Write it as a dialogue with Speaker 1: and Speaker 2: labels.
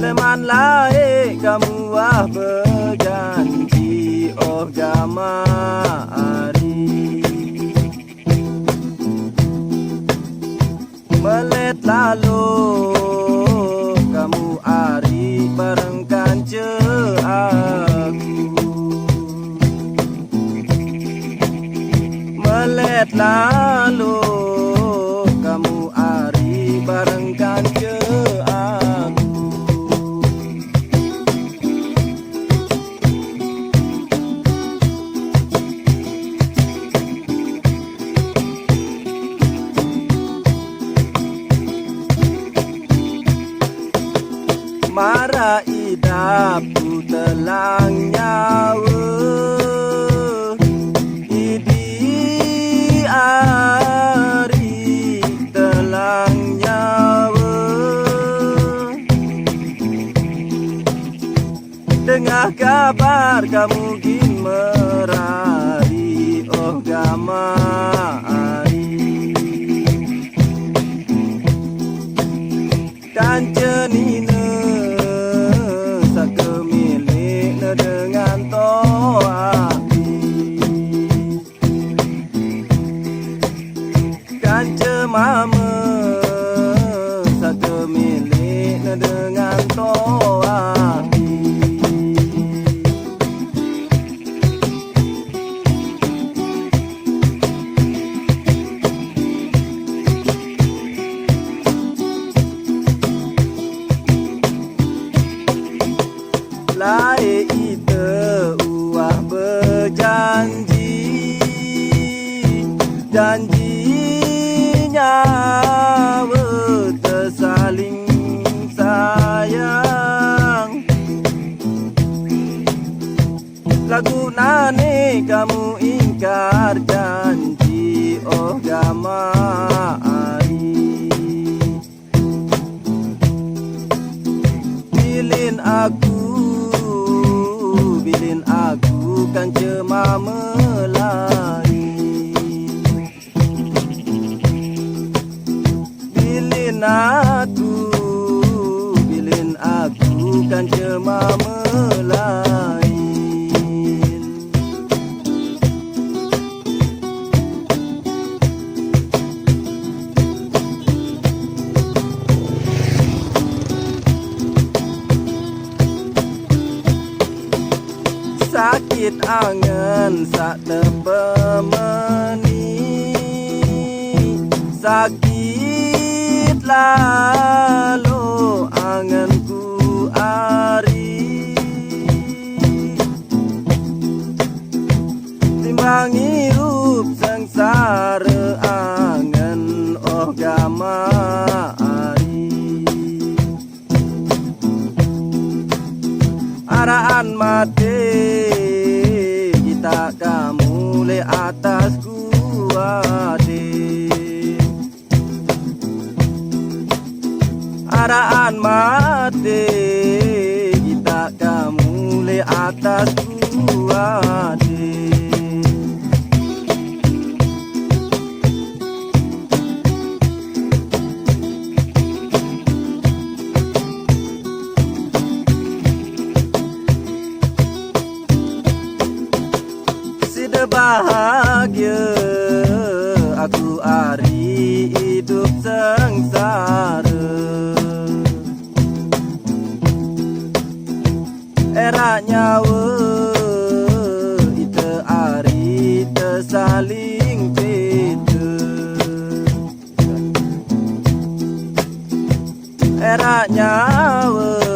Speaker 1: Teman lain kamu berjanji oh gamari melet lalu kamu ari barengkan je aku melet lalu kamu ari barengkan je aku Mara idapku telang nyawa Idi ari telang nyawa Dengar kabar kamu gin merari oh gamari Kancenina dengan toapi Kanca mama satu milik dengan toapi Lai ite uah berjanji Janjinya tersaling sayang Lagu nane kamu ingkar janji oh gamari Bilin aku kan cema melain Bilin aku kan cema melain Sakit angan sak terpemeni Sakit lalu anganku ari Timbang hirup sengsara angan oh gamari Araan mati kita kamu le atas kuade Araan mati kita kamu le atas kuade Bahagia aku ari hidup sengsara Era nyawa ite ari tersaling beda Era nyawa